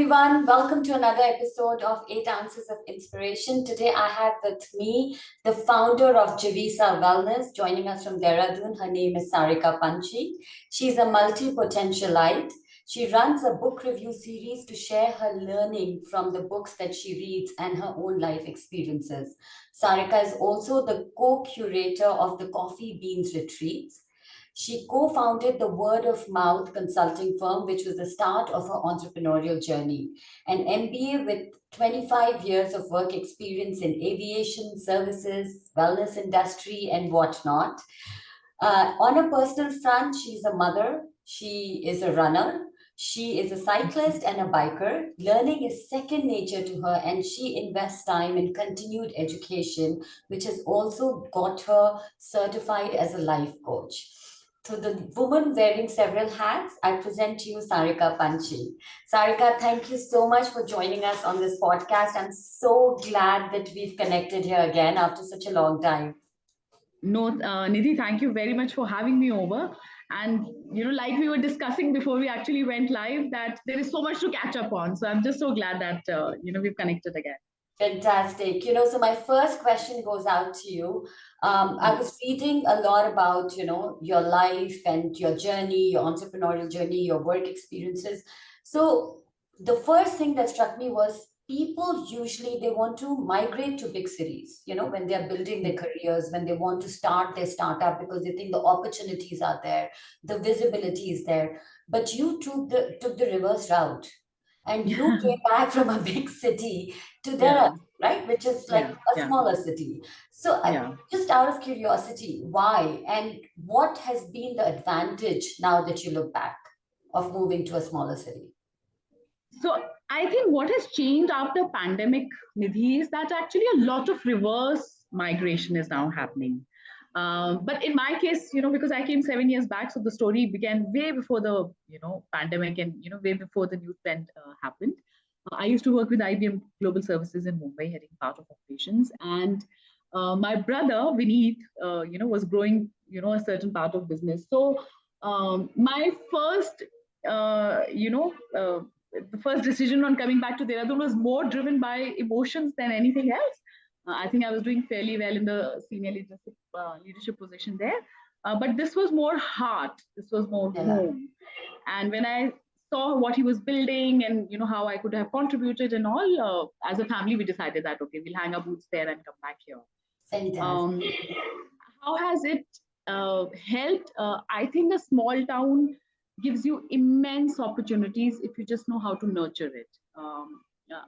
everyone. Welcome to another episode of 8 Ounces of Inspiration. Today I have with me the founder of Jivisa Wellness. Joining us from Dehradun, her name is Sarika Panchhi. She's a multipotentialite. She runs a book review series to share her learning from the books that she reads and her own life experiences. Sarika is also the co-curator of the Coffee Beans Retreats. She co-founded the Word of Mouth consulting firm, which was the start of her entrepreneurial journey. An MBA with 25 years of work experience in aviation, services, wellness industry, and whatnot. On a personal front, she's a mother, she is a runner, she is a cyclist and a biker. Learning is second nature to her, and she invests time in continued education, which has also got her certified as a life coach. To the woman wearing several hats, I present to you Sarika Panchhi. Sarika, thank you so much for joining us on this podcast. I'm so glad that we've connected here again after such a long time. No, Nidhi, thank you very much for having me over. And, like we were discussing before we actually went live, that there is so much to catch up on. So I'm just so glad that, we've connected again. Fantastic. So my first question goes out to you. I was reading a lot about, your life and your journey, your entrepreneurial journey, your work experiences. So the first thing that struck me was people usually they want to migrate to big cities, when they're building their careers, when they want to start their startup because they think the opportunities are there, the visibility is there. But you took the reverse route and you came back from a big city to Yeah, Dehradun, right? Which is like yeah, a yeah, smaller city. So, yeah. just out of curiosity, why and what has been the advantage now that you look back of moving to a smaller city? So I think what has changed after pandemic, Nidhi, is that actually a lot of reverse migration is now happening. But in my case, because I came 7 years back, so the story began way before the pandemic and way before the news trend happened. I used to work with IBM Global Services in Mumbai, heading part of operations, and my brother Vineet, was growing a certain part of business. So my first, the first decision on coming back to Dehradun was more driven by emotions than anything else. I think I was doing fairly well in the senior leadership position there. But this was more heart, this was more Yeah. home. And when I saw what he was building and how I could have contributed and all, as a family, we decided that, okay, we'll hang our boots there and come back here. Fantastic. Um, how has it helped? I think a small town gives you immense opportunities if you just know how to nurture it.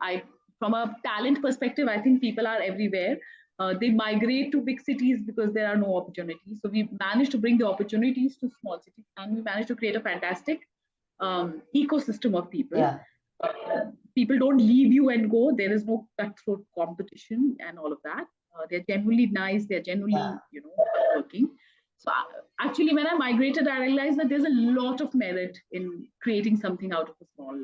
I, from a talent perspective, I think people are everywhere. They migrate to big cities because there are no opportunities. So we managed to bring the opportunities to small cities, and we managed to create a fantastic ecosystem of people. Yeah. People don't leave you and go. There is no cutthroat competition and all of that. They're genuinely nice. They're Yeah. genuinely, working. So actually, when I migrated, I realized that there's a lot of merit in creating something out of a small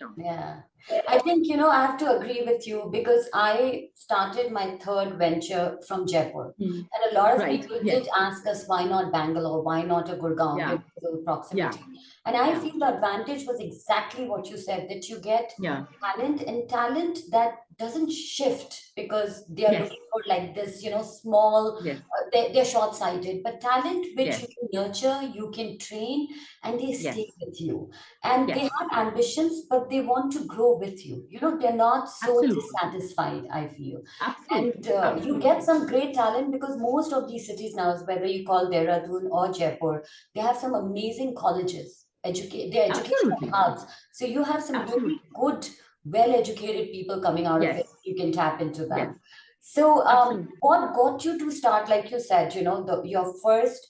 town. Yeah, I think, I have to agree with you because I started my third venture from Jaipur. Mm. And a lot of Right. people Yes. did ask us, why not Bangalore? Why not a Gurgaon? Yeah. Because of the Yeah. proximity. And I Yeah. feel the advantage was exactly what you said, that you get Yeah. talent and talent that doesn't shift because they are Yes. looking for like this, small, Yes. they're short-sighted, but talent which you Yes. can nurture, you can train, and they Yes. stay with you and they Yes. have ambitions but they want to grow with you, they're not so Absolutely. dissatisfied, I feel. And Absolutely. you get Absolutely. some great talent because most of these cities now, whether you call Dehradun or Jaipur, they have some amazing colleges, they're educational Absolutely. hubs, so you have some really Absolutely. good well educated people coming out of it. Yes. You can tap into Yes. them. So Absolutely. what got you to start, like you said, your first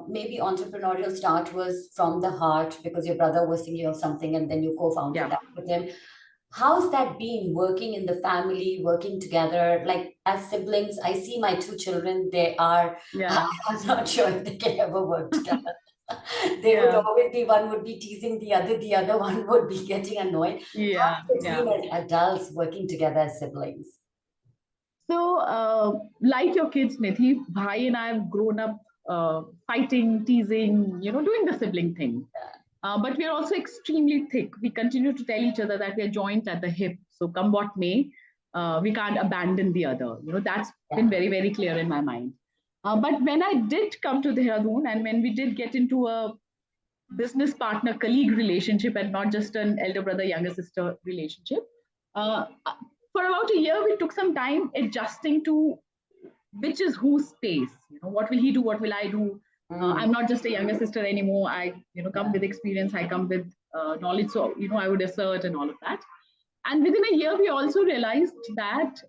maybe entrepreneurial start was from the heart because your brother was thinking of something and then you co-founded Yeah. that with him. How's that been working in the family, working together? Like as siblings, I see my two children, they are, Yeah. I'm not sure if they can ever work together. They would Yeah. always be, one would be teasing the other one would be getting annoyed. Yeah. How's it Yeah. been as adults working together as siblings? So, like your kids, Nithi, Bhai and I have grown up fighting, teasing, doing the sibling thing. But we are also extremely thick. We continue to tell each other that we are joined at the hip. So come what may, we can't abandon the other. That's been Yeah. very, very clear in my mind. But when I did come to Dehradun and when we did get into a business partner colleague relationship and not just an elder brother, younger sister relationship, uh, for about a year, we took some time adjusting to which is whose space. What will he do? What will I do? I'm not just a younger sister anymore. I, come with experience. I come with knowledge. So, I would assert and all of that. And within a year, we also realized that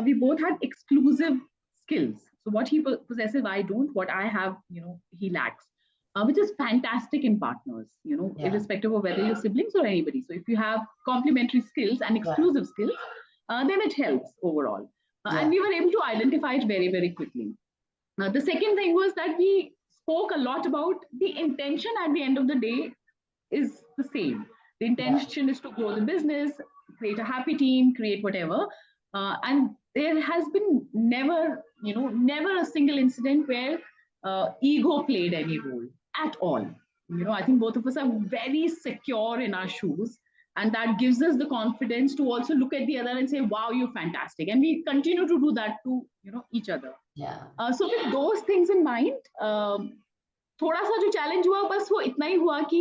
we both had exclusive skills. So what he possesses, I don't. What I have, he lacks. Which is fantastic in partners, Yeah. irrespective of whether you're siblings or anybody. So if you have complementary skills and Yeah. exclusive skills, then it helps overall. Yeah. And we were able to identify it very, very quickly. The second thing was that we spoke a lot about the intention at the end of the day is the same. The intention is to grow the business, create a happy team, create whatever. And there has been never a single incident where ego played any role at all. I think both of us are very secure in our shoes. And that gives us the confidence to also look at the other and say, wow, you're fantastic. And we continue to do that to, each other. Yeah. So with those things in mind, थोड़ा सा जो challenge हुआ बस वो इतना ही हुआ कि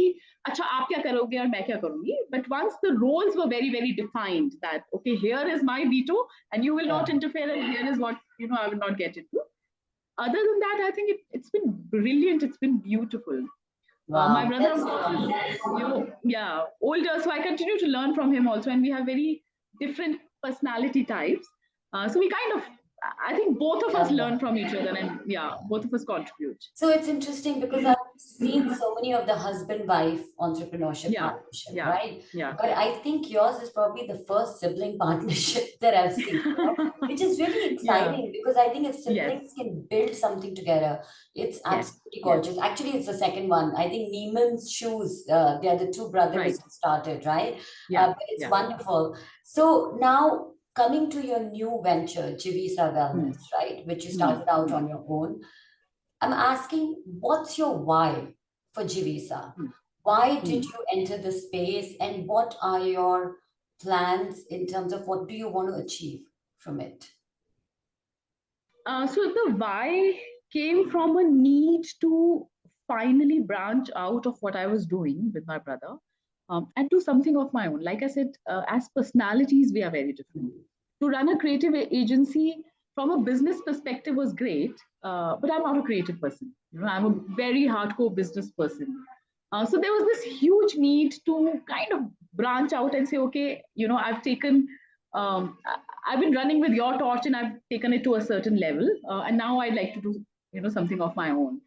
अच्छा आप क्या करोगे और मैं क्या करूंगी but once the roles were very very defined that okay here is my veto and you will not interfere and here is what I will not get into other than that I think it's been brilliant, it's been beautiful. Wow, my brother of course is older, so I continue to learn from him also, and we have very different personality types, so we kind of I think both of us learn from each other, and both of us contribute. So it's interesting because I've seen so many of the husband-wife entrepreneurship partnership, right? Yeah. But I think yours is probably the first sibling partnership that I've seen, which is really exciting because I think if siblings can build something together, it's absolutely gorgeous. Actually, it's the second one. I think Neiman's shoes, they are the two brothers who started, right? But it's wonderful. So now, coming to your new venture, Jivisa Wellness, right, which you started out on your own, I'm asking, what's your why for Jivisa? Why did you enter the space, and what are your plans in terms of what do you want to achieve from it? So the why came from a need to finally branch out of what I was doing with my brother, and do something of my own. Like I said, as personalities, we are very different. To run a creative agency from a business perspective was great, but I'm not a creative person. I'm a very hardcore business person. So there was this huge need to kind of branch out and say, okay, I've taken, I've been running with your torch and I've taken it to a certain level, and now I'd like to do, something of my own.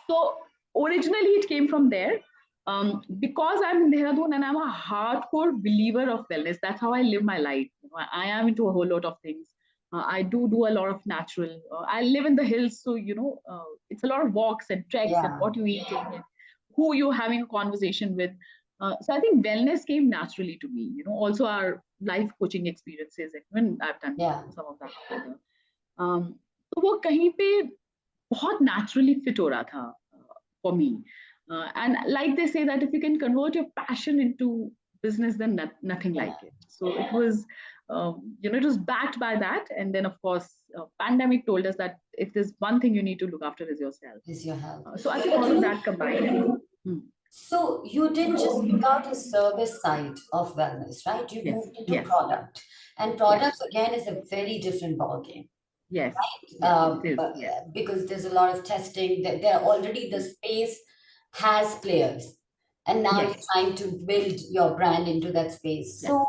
So originally it came from there. Because I'm in Dehradun and I'm a hardcore believer of wellness. That's how I live my life. I am into a whole lot of things. I do a lot of natural. I live in the hills, so it's a lot of walks and treks and what you eat and who you're having a conversation with. So I think wellness came naturally to me. Also our life coaching experiences, when I've done some of that together. तो वो कहीं पे बहुत naturally fit हो रहा था for me. And like they say that if you can convert your passion into business, then nothing like it. So it was, it was backed by that. And then of course, pandemic told us that if there's one thing you need to look after is yourself. Is your health. So I think all of that combined. So you didn't just pick out a service side of wellness, right? You moved into product. And product again is a very different ballgame. Yes. Right? Because there's a lot of testing. There already the space has players, and now you're trying to build your brand into that space. So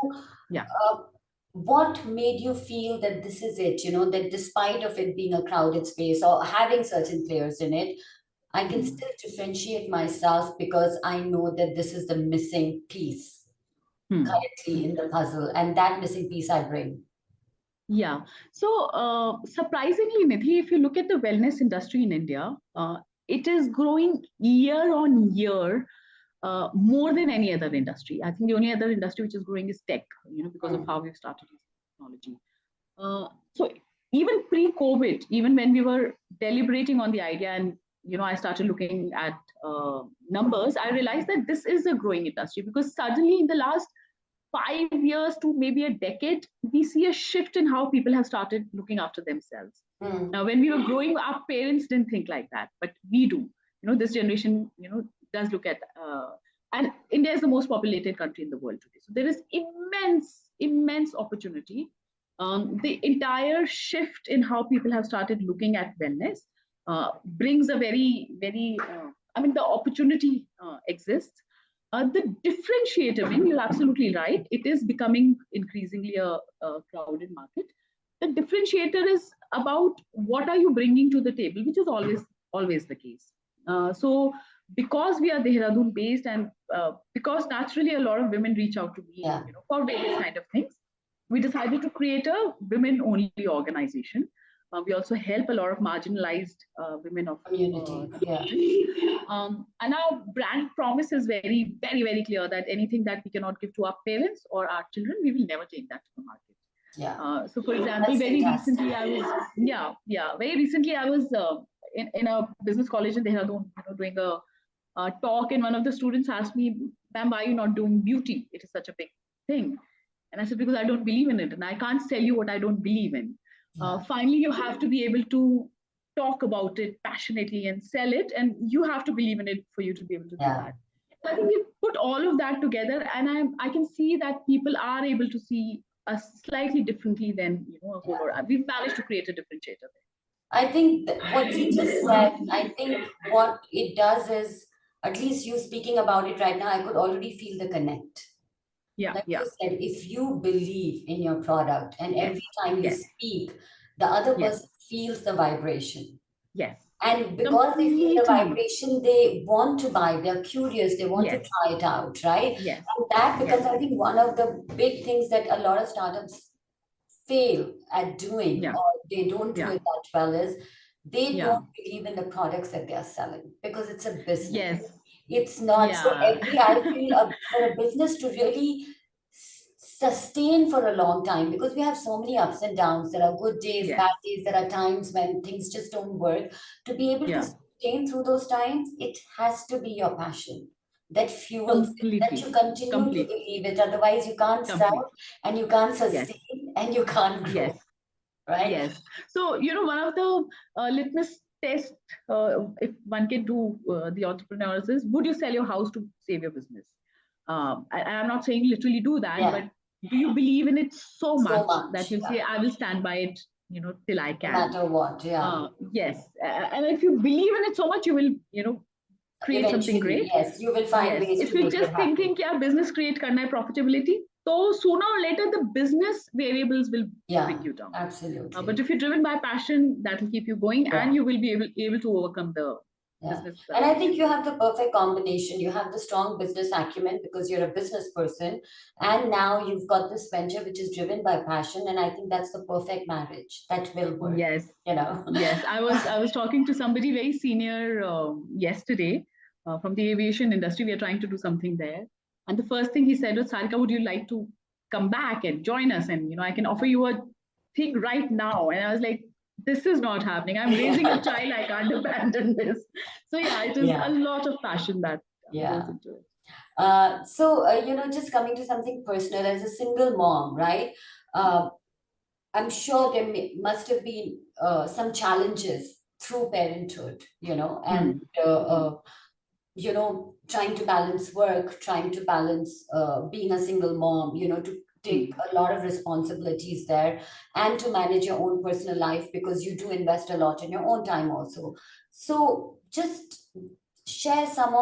what made you feel that this is it, that despite of it being a crowded space or having certain players in it, I can still differentiate myself because I know that this is the missing piece currently in the puzzle, and that missing piece I bring. Yeah. So surprisingly, Nidhi, if you look at the wellness industry in India, it is growing year on year more than any other industry. I think the only other industry which is growing is tech, because of how we've started using technology. So even pre-COVID, even when we were deliberating on the idea and I started looking at numbers, I realized that this is a growing industry, because suddenly in the last 5 years to maybe a decade, we see a shift in how people have started looking after themselves. Now, when we were growing, our parents didn't think like that, but we do. This generation, does look at, and India is the most populated country in the world today. So there is immense opportunity. The entire shift in how people have started looking at wellness brings a very, the opportunity exists. The differentiator, you're absolutely right, it is becoming increasingly a crowded market. The differentiator is about what are you bringing to the table, which is always the case. So because we are Dehradun based, and because naturally a lot of women reach out to me, for various kind of things, we decided to create a women-only organization. We also help a lot of marginalized women of community. And our brand promise is very clear that anything that we cannot give to our parents or our children, we will never take that to the market. So, for example, very recently I was in a business college in Dehradun, doing a talk, and one of the students asked me, "Ma'am, why are you not doing beauty? It is such a big thing." And I said, because I don't believe in it, and I can't sell you what I don't believe in. Finally, you have to be able to talk about it passionately and sell it, and you have to believe in it for you to be able to do that. So I think we put all of that together, and I can see that people are able to see us slightly differently than a whole. We've managed to create a differentiator there. I think what you just said, I think what it does is, at least you speaking about it right now, I could already feel the connect. Like you said, if you believe in your product, and every time you speak, the other person feels the vibration. And because they feel the vibration, they want to buy, they're curious, they want to try it out, right? And that becomes, I think, one of the big things that a lot of startups fail at doing, or they don't do it that well, is they don't believe in the products that they're selling, because it's a business. It's not. So I feel for a business to really sustain for a long time, because we have so many ups and downs. There are good days, bad days. There are times when things just don't work. To be able to sustain through those times, it has to be your passion that fuels it, that you continue to believe it. Otherwise, you can't sell, and you can't sustain, and you can't grow. Right? So, one of the litmus tests, if one can do the entrepreneurs, is, would you sell your house to save your business? I'm not saying literally do that, but do you believe in it so much that you'll say, I will stand by it, till I can. No matter what, yes. And if you believe in it so much, you will, create something great. Yes, you will find ways if you're just thinking, business create karna hai, profitability, so sooner or later the business variables will bring you down. Absolutely. But if you're driven by passion, that will keep you going, and you will be able to overcome the business. And I think you have the perfect combination. You have the strong business acumen because you're a business person, and now you've got this venture which is driven by passion, and I think that's the perfect marriage that will work. Yes. Yes. I was talking to somebody very senior yesterday from the aviation industry. We are trying to do something there, and the first thing he said was, "Sarika, would you like to come back and join us? And I can offer you a thing right now." And I was like, this is not happening. I'm raising a child. I can't abandon this. So it is a lot of passion that goes into it. So, just coming to something personal, as a single mom, right? I'm sure there must have been some challenges through parenthood, and trying to balance work, trying to balance being a single mom, to take a lot of responsibilities there, and to manage your own personal life, because you do invest a lot in your own time also. So just share some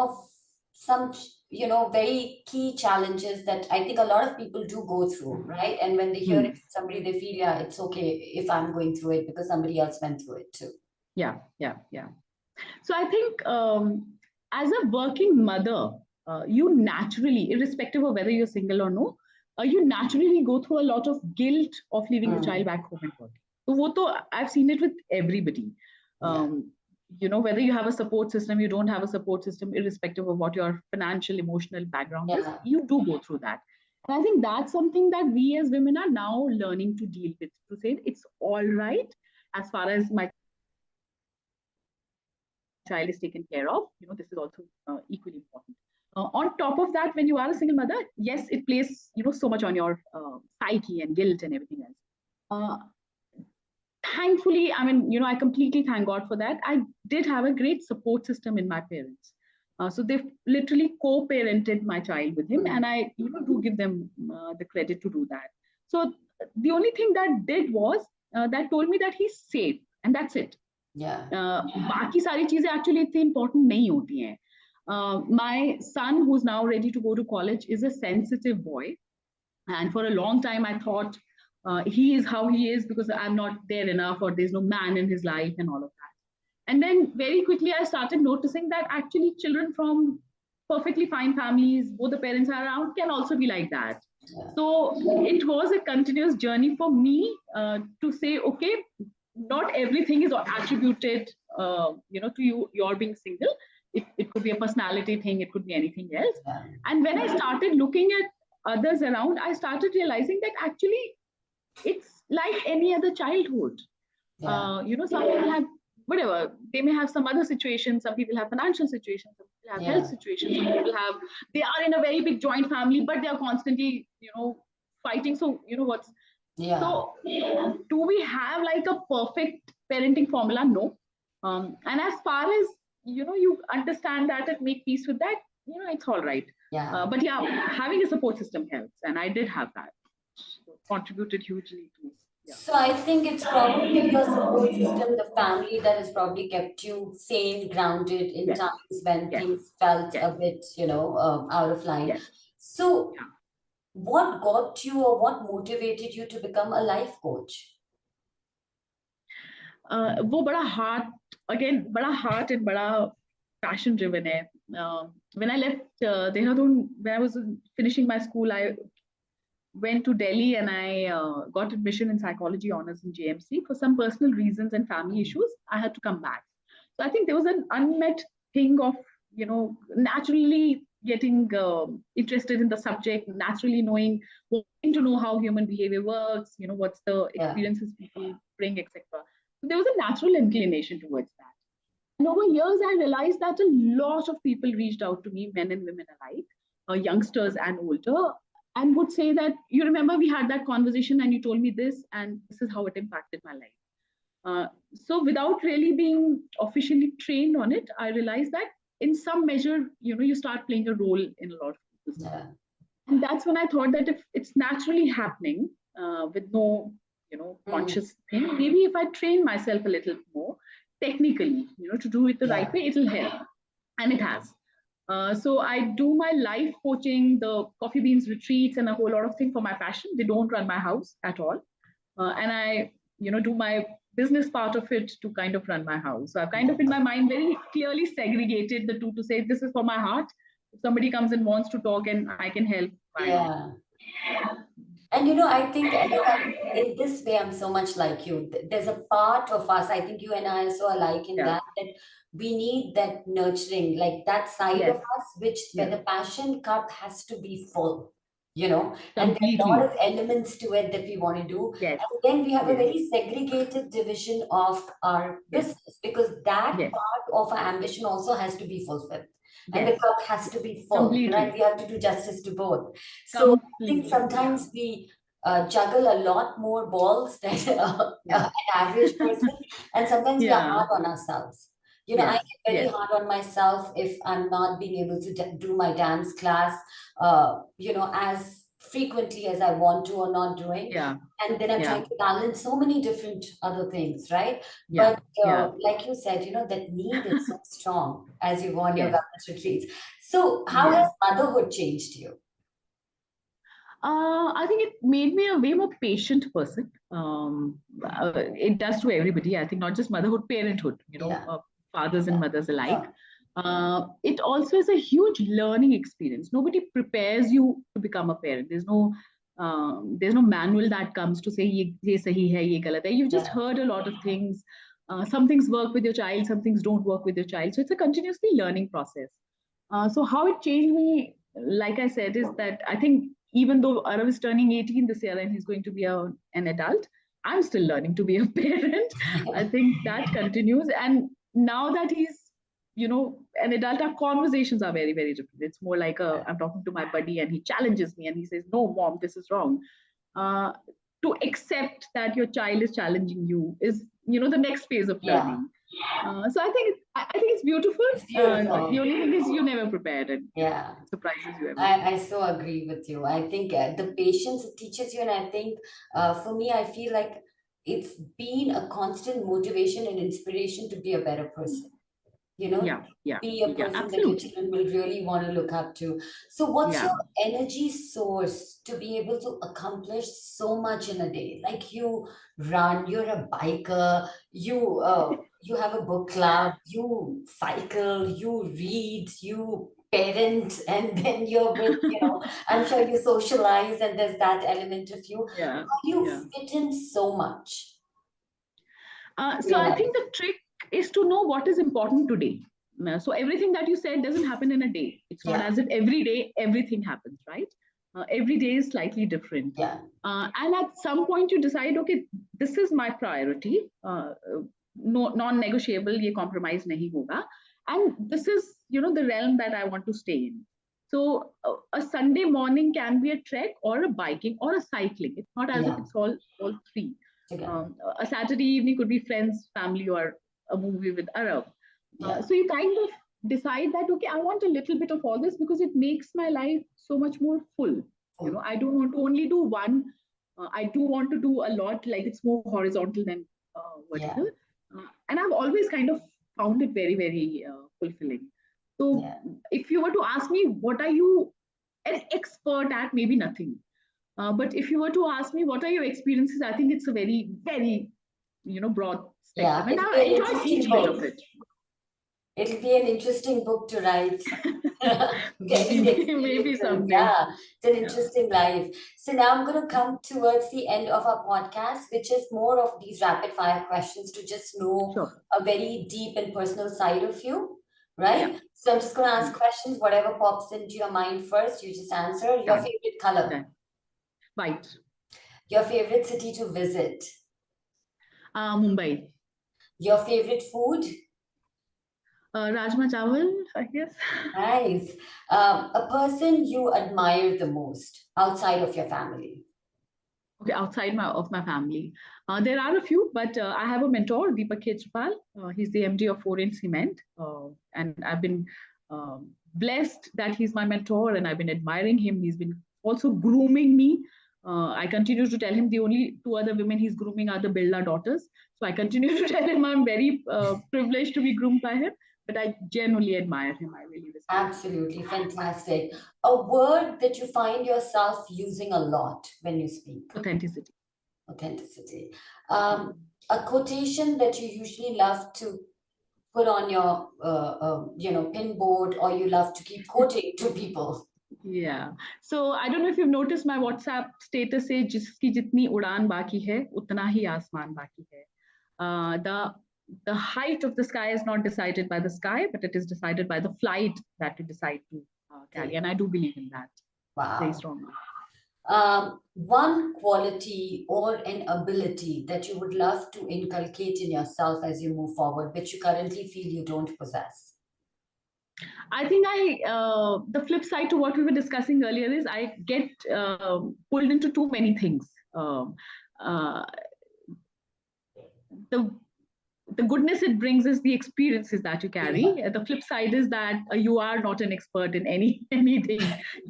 very key challenges that I think a lot of people do go through, right? And when they hear it from somebody, they feel, it's okay if I'm going through it because somebody else went through it too. Yeah. So I think as a working mother, you naturally, irrespective of whether you're single or no, you naturally go through a lot of guilt of leaving the child back home and working. So I've seen it with everybody. Whether you have a support system, you don't have a support system, irrespective of what your financial, emotional background is, you do go through that. And I think that's something that we as women are now learning to deal with, to say it's all right as far as my child is taken care of, this is also equally important. On top of that, when you are a single mother, yes, it plays, so much on your psyche and guilt and everything else. Thankfully, I mean, I completely thank God for that. I did have a great support system in my parents. So they've literally co-parented my child with him, and I do give them the credit to do that. So the only thing that did was that told me that he's safe, and that's it. Yeah. बाकी सारी चीजें actually इतनी important नहीं होती हैं. My son, who's now ready to go to college, is a sensitive boy, and for a long time I thought he is how he is because I'm not there enough, or there's no man in his life and all of that. And then very quickly I started noticing that actually children from perfectly fine families, both the parents are around, can also be like that. Yeah. So it was a continuous journey for me to say, okay, not everything is attributed, to you're being single. It could be a personality thing, it could be anything else. Yeah. And when I started looking at others around, I started realizing that actually it's like any other childhood. Yeah. Some people have whatever, they may have some other situations, some people have financial situations, some people have health situations, some people have, they are in a very big joint family, but they are constantly, fighting. So, what's, so do we have like a perfect parenting formula? No. And as far as, you understand that and make peace with that, it's all right. Yeah. But yeah, having a support system helps. And I did have that. So contributed hugely to. Yeah. So I think it's probably your support system, the family, that has probably kept you sane, grounded in times when things felt a bit, out of line. Yes. So what got you, or what motivated you to become a life coach? वो बड़ा heart and बड़ा passion driven है. When I left Dehradun, when I was finishing my school, I went to Delhi and I got admission in psychology honors in JMC. For some personal reasons and family issues, I had to come back. So I think there was an unmet thing of, naturally getting interested in the subject, naturally wanting to know how human behavior works, what's the experiences people bring, etc. So there was a natural inclination towards that. And over years, I realized that a lot of people reached out to me, men and women alike, youngsters and older, and would say that, you remember we had that conversation and you told me this, and this is how it impacted my life. So without really being officially trained on it, I realized that in some measure, you start playing a role in a lot of people's lives. And that's when I thought that if it's naturally happening with no, conscious thing, maybe if I train myself a little more technically, to do it the right way, it'll help. And it has. So I do my life coaching, the coffee beans retreats, and a whole lot of things for my passion. They don't run my house at all. And I, do my business part of it to kind of run my house. So I've kind of in my mind very clearly segregated the two to say, this is for my heart. If somebody comes and wants to talk and I can help. Yeah. And I think in this way, I'm so much like you. There's a part of us, I think you and I are so alike in that we need that nurturing, like that side of us, where the passion cup has to be full, and there's a lot of elements to it that we want to do. And then we have a very segregated division of our business, because that part of our ambition also has to be fulfilled. And the cup has to be full, right? We have to do justice to both. So I think sometimes we juggle a lot more balls than an average person. And sometimes we are hard on ourselves. I get very hard on myself if I'm not being able to do my dance class, as frequently as I want to or not doing. And then I'm trying to balance so many different other things, right? But like you said, that need is so strong as you go on your wellness retreats. So how has motherhood changed you? I think it made me a way more patient person. It does to everybody. I think not just motherhood, parenthood, fathers and mothers alike. It also is a huge learning experience. Nobody prepares you to become a parent. There's no manual that comes to say ye sahi hai, ye galat hai. You've just heard a lot of things. Some things work with your child, some things don't work with your child. So it's a continuously learning process. So how it changed me, like I said, is that I think even though Arav is turning 18 this year and he's going to be an adult, I'm still learning to be a parent. I think that continues. And now that he's an adult, our conversations are very, very different. It's more like I'm talking to my buddy and he challenges me and he says, no, mom, this is wrong. Uh, to accept that your child is challenging you is, the next phase of Yeah. learning. So I think it's beautiful. It's beautiful. The only thing is you never prepared and Yeah. it surprises you every I so agree with you. I think the patience it teaches you, and I think for me, I feel like it's been a constant motivation and inspiration to be a better person. You know, Yeah, yeah, be a yeah, person that your absolutely. children will really want to look up to. So, what's Yeah. your energy source to be able to accomplish so much in a day? Like you run, you're a biker, you have a book club, you cycle, you read, you parent, and then you're with, I'm sure you socialize, and there's that element of you. Yeah, How do you yeah. fit in so much in So your I think life? the trick is to know what is important today. So everything that you said doesn't happen in a day. It's not Yeah, as if every day everything happens, right? Every day is slightly different. yeah, And at some point you decide, okay, this is my priority. No, non-negotiable, ye compromise nahi hoga. And this is, the realm that I want to stay in. So a Sunday morning can be a trek or a biking or a cycling. It's not as if yeah, it's all three. together. A Saturday evening could be friends, family, or a movie with Arab. Yeah. So you kind of decide that, okay, I want a little bit of all this because it makes my life so much more full. Full. I don't want to only do one. I do want to do a lot, like it's more horizontal than Yeah, vertical. And I've always kind of found it very, very fulfilling. So yeah, if you were to ask me, what are you an expert at? Maybe nothing. But if you were to ask me, what are your experiences? I think it's a very, very, broad yeah. spectrum, and It'll I be an enjoyed interesting each bit of book. it. It'll be an interesting book to write. maybe, Getting the maybe experiences. someday. Yeah, it's an Yeah, interesting life. So now I'm going to come towards the end of our podcast, which is more of these rapid fire questions to just know sure. a very deep and personal side of you, Yeah, right? So I'm just going to ask mm, questions, whatever pops into your mind first, you just answer. Your done, favorite color, done. Right. your favorite city to visit, Mumbai. your favorite food. Rajma chawal, I guess. Nice. A person you admire the most outside of your family. Okay, outside of my family. There are a few, but I have a mentor, Deepak Kejriwal. He's the MD of Foreign Cement, and I've been blessed that he's my mentor, and I've been admiring him. He's been also grooming me. I continue to tell him the only two other women he's grooming are the Birla daughters. So I continue to tell him I'm very privileged to be groomed by him, but I genuinely admire him. I really respect him. Absolutely fantastic. A word that you find yourself using a lot when you speak. Authenticity. Authenticity. Yeah. A quotation that you usually love to put on your, pin board, or you love to keep quoting to people. Yeah. So I don't know if you've noticed my WhatsApp status है जिसकी जितनी उड़ान बाकी है उतना ही आसमान बाकी है. The height of the sky is not decided by the sky, but it is decided by the flight that you decide to carry. And I do believe in that very Wow. strongly. One quality or an ability that you would love to inculcate in yourself as you move forward, which you currently feel you don't possess. I think the flip side to what we were discussing earlier is I get pulled into too many things. Uh, the the goodness it brings is the experiences that you Yeah. carry. The flip side is that you are not an expert in anything.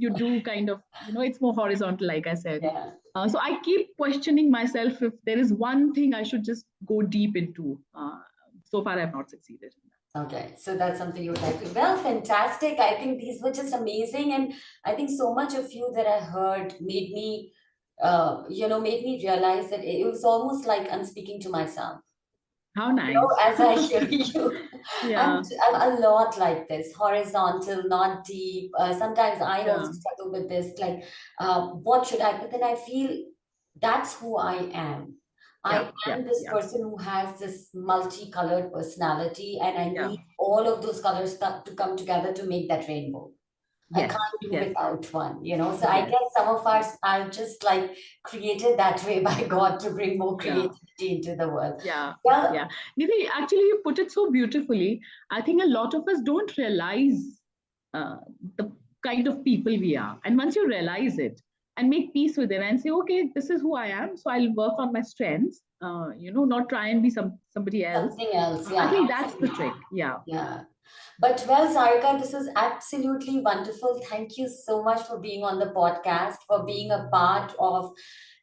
You do kind of, it's more horizontal, like I said. Yeah. So I keep questioning myself if there is one thing I should just go deep into. So far, I've not succeeded. Okay, so that's something you would like to. Well, fantastic. I think these were just amazing, and I think so much of you that I heard made me realize that it was almost like I'm speaking to myself. How nice. As I hear you, I'm Yeah, I'm a lot like this, horizontal, not deep. Sometimes I also yeah, struggle with this, like, what should I? But then I feel that's who I am. yeah, I yeah, am this yeah, person who has this multicolored personality, and I yeah, need all of those colors to come together to make that rainbow. I Yes, can't do yes, without one, you know. So I yes. guess some of us are just like created that way by God to bring more Yeah. creativity into the world. Yeah, Well, yeah. Nidhi, actually, you put it so beautifully. I think a lot of us don't realize uh, the kind of people we are. And once you realize it and make peace with it and say, okay, this is who I am, so I'll work on my strengths, not try and be somebody else. something else, I yeah, think that's the absolutely. trick. Yeah. Yeah. But well, Sarika, this is absolutely wonderful. Thank you so much for being on the podcast, for being a part of,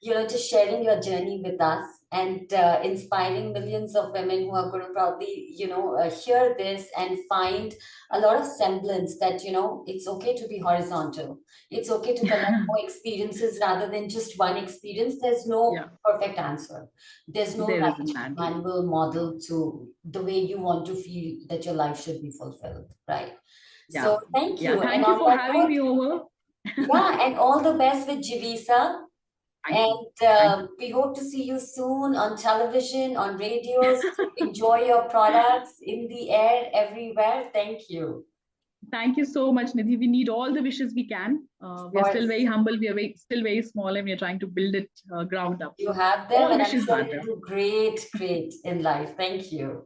just sharing your journey with us and inspiring millions of women who are going to probably, hear this and find a lot of semblance that, it's okay to be horizontal. It's okay to connect more experiences rather than just one experience. There's no Yeah. perfect answer. There's no There right isn't, Mandy. manual No. model to the way you want to feel that your life should be fulfilled, right? Yeah. So thank Yeah. you. And Thank you on for that having note, me over. yeah, and all the best with Jivisa. Thank you. And Thank you. we hope to see you soon on television, on radios. Enjoy your products in the air everywhere. Thank you. Thank you so much, Nidhi. We need all the wishes we can. Of We are still course, very humble. We are still very small, and we are trying to build it ground up. you So have them, all and I'm wishes sure matter. you'll do great, great in life. Thank you.